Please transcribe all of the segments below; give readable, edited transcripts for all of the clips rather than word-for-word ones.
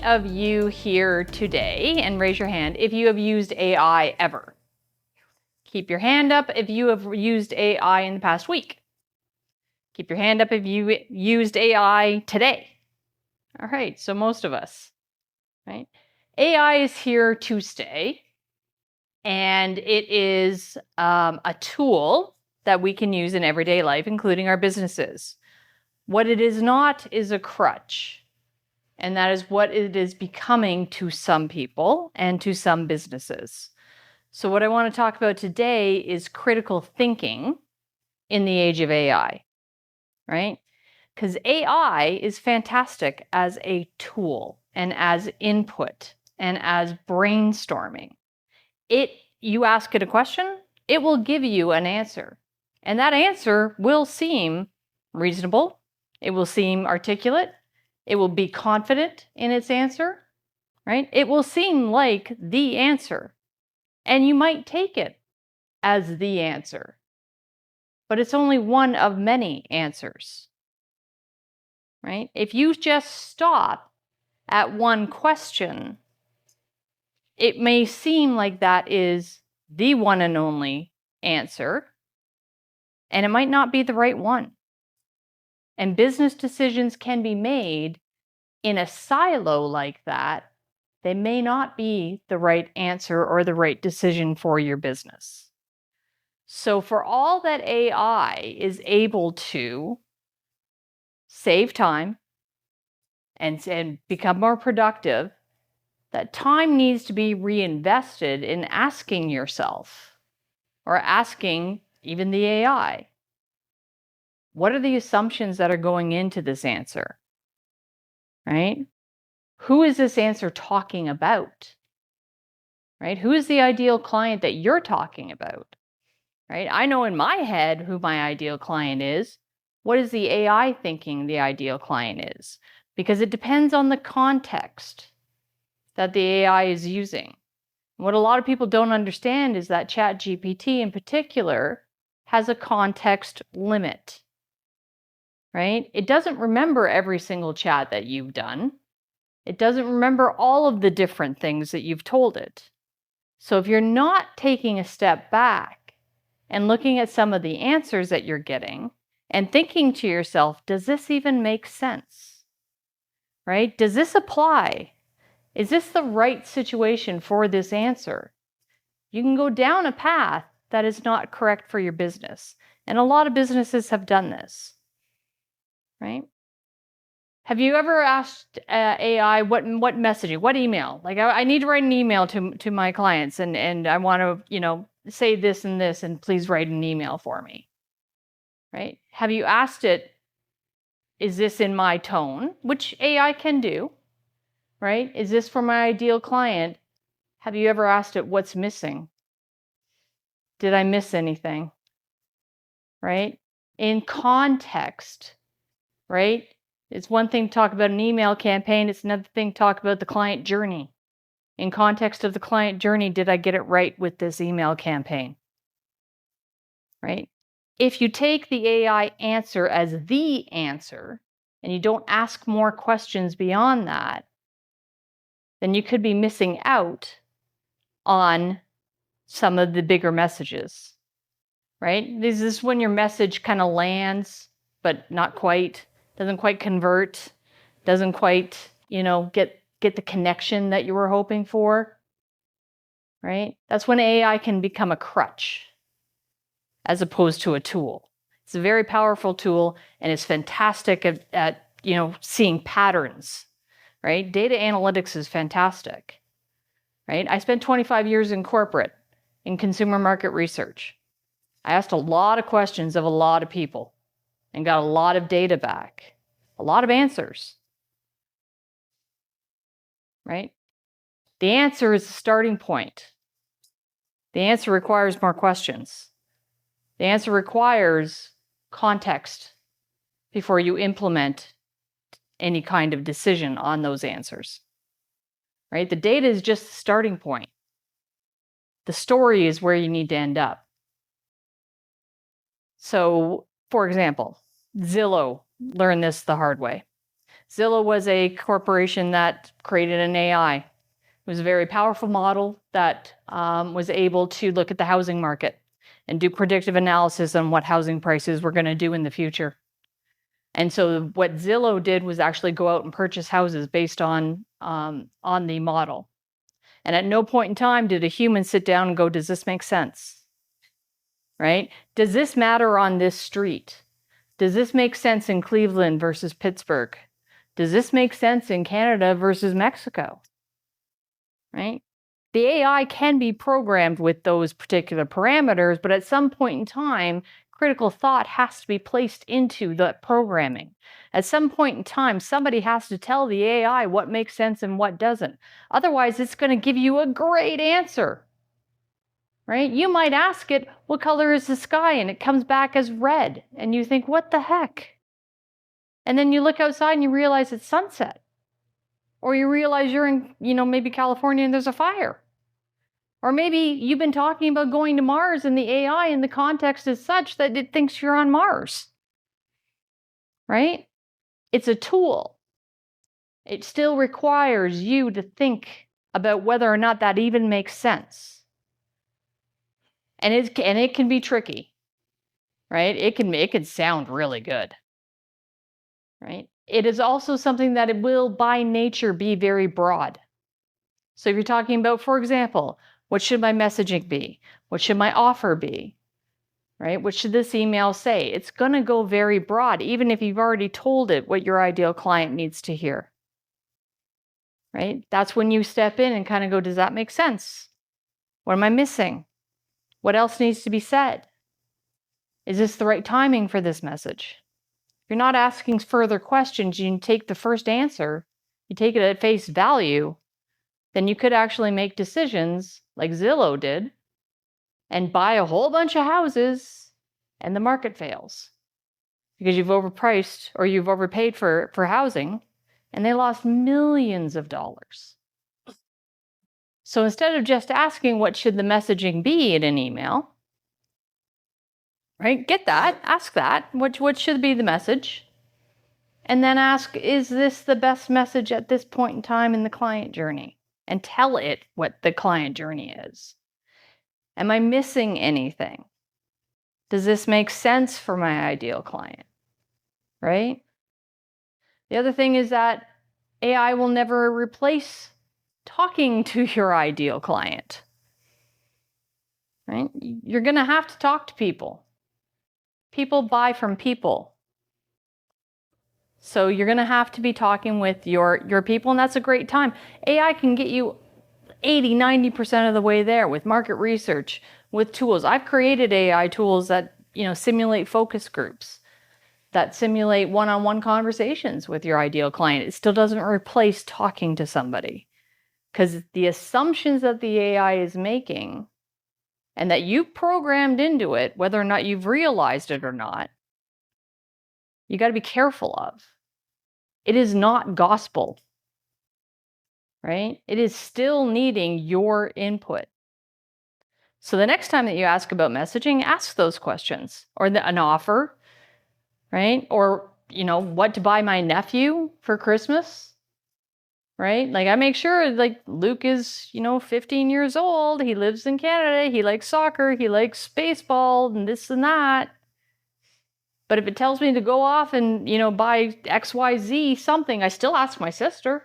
many of you here today, and raise your hand if you have used AI ever? Keep your hand up if you have used AI in the past week. Keep your hand up if you used AI today. All right, so most of us, right? AI is here to stay, and it is a tool that we can use in everyday life, including our businesses. What it is not is a crutch, and that is what it is becoming to some people and to some businesses. So what I want to talk about today is critical thinking in the age of AI, right? Because AI is fantastic as a tool and as input and as brainstorming. You ask it a question, it will give you an answer. And that answer will seem reasonable. It will seem articulate. It will be confident in its answer, right? It will seem like the answer. And you might take it as the answer. But it's only one of many answers, right? If you just stop at one question, it may seem like that is the one and only answer, and it might not be the right one. And business decisions can be made in a silo like that. They may not be the right answer or the right decision for your business. So for all that AI is able to save time and become more productive, that time needs to be reinvested in asking yourself, or asking even the AI, what are the assumptions that are going into this answer, right? Who is this answer talking about, right? Who is the ideal client that you're talking about, right? I know in my head who my ideal client is. What is the AI thinking the ideal client is? Because it depends on the context that the AI is using. What a lot of people don't understand is that ChatGPT in particular has a context limit, right? It doesn't remember every single chat that you've done. It doesn't remember all of the different things that you've told it. So if you're not taking a step back and looking at some of the answers that you're getting and thinking to yourself, does this even make sense, right? Does this apply? Is this the right situation for this answer? You can go down a path that is not correct for your business. And a lot of businesses have done this, right? Have you ever asked AI what messaging, what email? Like I need to write an email to my clients and I want to, say this and this, and please write an email for me, right? Have you asked it, is this in my tone, which AI can do, right? Is this for my ideal client? Have you ever asked it what's missing? Did I miss anything? Right? In context, right? It's one thing to talk about an email campaign. It's another thing to talk about the client journey. In context of the client journey, did I get it right with this email campaign? Right? If you take the AI answer as the answer and you don't ask more questions beyond that, then you could be missing out on some of the bigger messages, right? This is when your message kind of lands, but not quite, doesn't quite convert, doesn't quite, get the connection that you were hoping for, right? That's when AI can become a crutch as opposed to a tool. It's a very powerful tool and it's fantastic at seeing patterns, right? Data analytics is fantastic, right? I spent 25 years in corporate in consumer market research. I asked a lot of questions of a lot of people and got a lot of data back, a lot of answers, right? The answer is the starting point. The answer requires more questions. The answer requires context before you implement any kind of decision on those answers, right? The data is just the starting point. The story is where you need to end up. So, for example, Zillow learned this the hard way. Zillow was a corporation that created an AI. It was a very powerful model that was able to look at the housing market and do predictive analysis on what housing prices were going to do in the future. And so what Zillow did was actually go out and purchase houses based on the model. And at no point in time did a human sit down and go, does this make sense? Right? Does this matter on this street? Does this make sense in Cleveland versus Pittsburgh? Does this make sense in Canada versus Mexico? Right? The AI can be programmed with those particular parameters, but at some point in time, critical thought has to be placed into the programming. At some point in time, somebody has to tell the AI what makes sense and what doesn't. Otherwise, it's going to give you a great answer. Right? You might ask it, what color is the sky? And it comes back as red. And you think, what the heck? And then you look outside and you realize it's sunset. Or you realize you're in, maybe California and there's a fire. Or maybe you've been talking about going to Mars and the AI in the context is such that it thinks you're on Mars. Right? It's a tool. It still requires you to think about whether or not that even makes sense. And it can be tricky. Right? It can sound really good. Right? It is also something that it will by nature be very broad. So if you're talking about, for example, what should my messaging be? What should my offer be? Right? What should this email say? It's going to go very broad, even if you've already told it what your ideal client needs to hear. Right? That's when you step in and kind of go, does that make sense? What am I missing? What else needs to be said? Is this the right timing for this message? If you're not asking further questions, you take the first answer, you take it at face value, then you could actually make decisions like Zillow did and buy a whole bunch of houses and the market fails because you've overpriced or you've overpaid for housing and they lost millions of dollars. So instead of just asking what should the messaging be in an email, right? Get that, ask that. What should be the message? And then ask, is this the best message at this point in time in the client journey? And tell it what the client journey is. Am I missing anything? Does this make sense for my ideal client? Right? The other thing is that AI will never replace talking to your ideal client. Right? You're going to have to talk to people. People buy from people. So you're going to have to be talking with your people, and that's a great time. AI can get you 80-90% of the way there with market research, with tools. I've created AI tools that simulate focus groups, that simulate one-on-one conversations with your ideal client. It still doesn't replace talking to somebody, because the assumptions that the AI is making and that you programmed into it, whether or not you've realized it or not, you got to be careful of. It is not gospel. Right? It is still needing your input. So the next time that you ask about messaging, ask those questions or an offer, right? Or, what to buy my nephew for Christmas, right? Like I make sure like Luke is, 15 years old. He lives in Canada. He likes soccer. He likes baseball and this and that. But if it tells me to go off and, buy XYZ something, I still ask my sister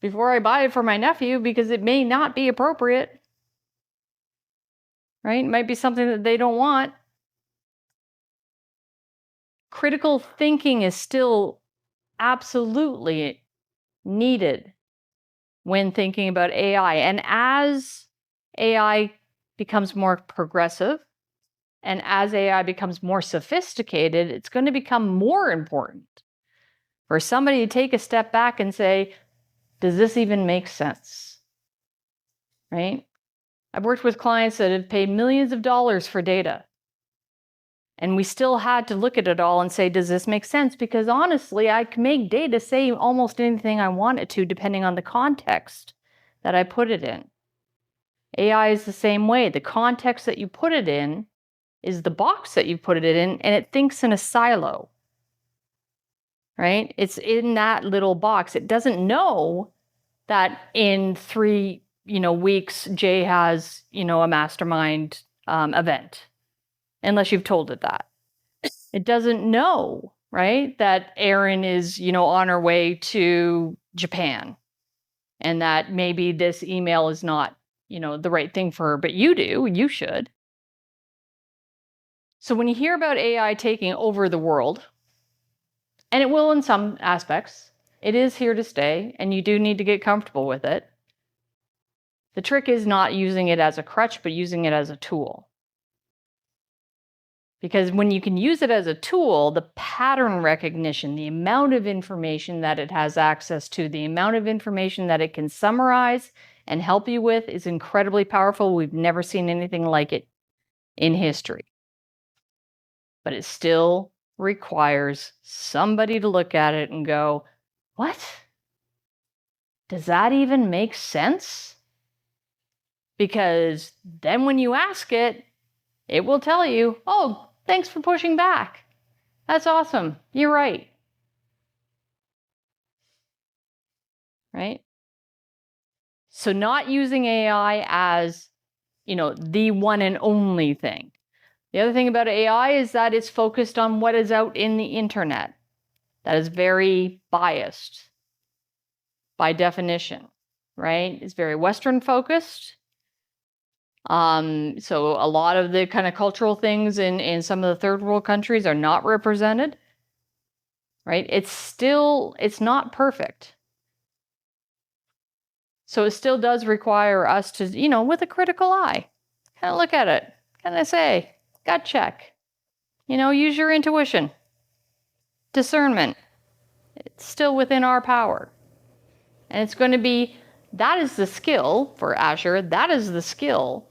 before I buy it for my nephew because it may not be appropriate. Right? It might be something that they don't want. Critical thinking is still absolutely needed when thinking about AI. And as AI becomes more progressive and as AI becomes more sophisticated, it's going to become more important for somebody to take a step back and say, does this even make sense? Right? I've worked with clients that have paid millions of dollars for data. And we still had to look at it all and say, does this make sense? Because honestly, I can make data say almost anything I want it to, depending on the context that I put it in. AI is the same way. The context that you put it in is the box that you put it in, and it thinks in a silo. right? It's in that little box. It doesn't know that in 3, weeks, Jay has, a mastermind event, unless you've told it that. It doesn't know, right, that Erin is, on her way to Japan, and that maybe this email is not, the right thing for her, but you do, you should. So when you hear about AI taking over the world, and it will in some aspects, it is here to stay, and you do need to get comfortable with it. The trick is not using it as a crutch, but using it as a tool. Because when you can use it as a tool, the pattern recognition, the amount of information that it has access to, the amount of information that it can summarize and help you with is incredibly powerful. We've never seen anything like it in history. But it still requires somebody to look at it and go, what? Does that even make sense? Because then when you ask it, it will tell you, oh, thanks for pushing back. That's awesome. You're right. Right? So not using AI as, the one and only thing. The other thing about AI is that it's focused on what is out in the internet. That is very biased by definition, right? It's very Western focused. So a lot of the kind of cultural things in some of the third world countries are not represented, right? It's not perfect. So it still does require us to, with a critical eye, kind of look at it, kind of say, gut check, use your intuition, discernment. It's still within our power. And it's going to be, that is the skill for Azure, that is the skill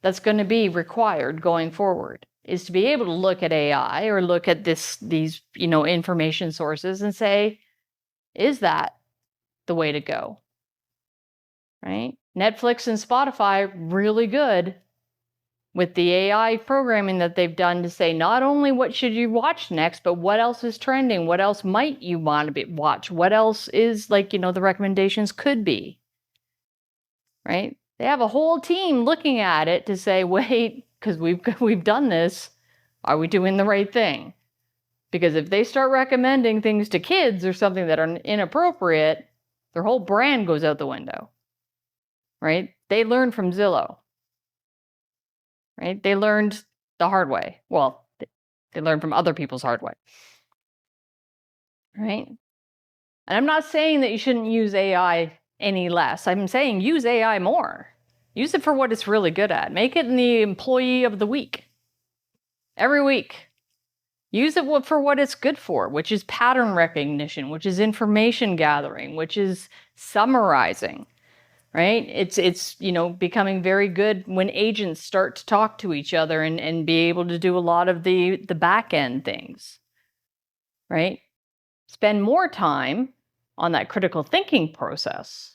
that's going to be required going forward, is to be able to look at AI or look at these, information sources and say, is that the way to go? Right? Netflix and Spotify, really good with the AI programming that they've done to say not only what should you watch next, but what else is trending, what else might you want to watch, what else is the recommendations could be, right? They have a whole team looking at it to say, wait, because we've done this, are we doing the right thing? Because if they start recommending things to kids or something that are inappropriate, their whole brand goes out the window, right? They learned from Zillow, right? They learned the hard way. Well, they learned from other people's hard way, right? And I'm not saying that you shouldn't use AI any less. I'm saying use AI more. Use it for what it's really good at. Make it the employee of the week. Every week. Use it for what it's good for, which is pattern recognition, which is information gathering, which is summarizing, right? It's becoming very good when agents start to talk to each other and be able to do a lot of the back end things, right? Spend more time on that critical thinking process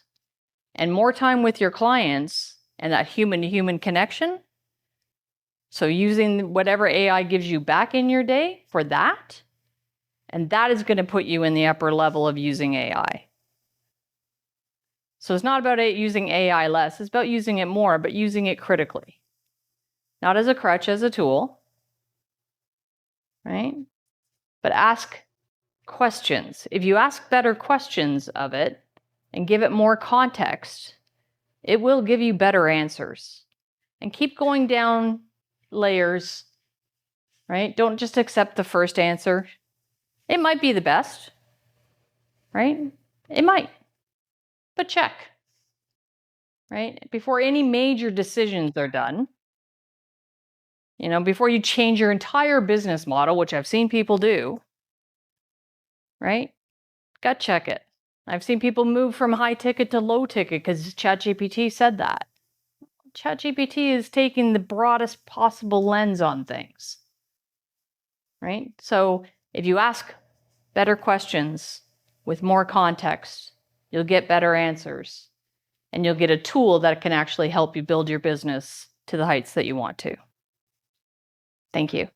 and more time with your clients and that human-to-human connection. So using whatever AI gives you back in your day for that, and that is going to put you in the upper level of using AI. So it's not about using AI less, it's about using it more, but using it critically. Not as a crutch, as a tool, right? But ask questions. If you ask better questions of it and give it more context, it will give you better answers. And keep going down layers, right? Don't just accept the first answer. It might be the best, right? It might, but check, right? Before any major decisions are done, before you change your entire business model, which I've seen people do, right? Gut check it. I've seen people move from high ticket to low ticket because ChatGPT said that. ChatGPT is taking the broadest possible lens on things, right? So if you ask better questions with more context, you'll get better answers, and you'll get a tool that can actually help you build your business to the heights that you want to. Thank you.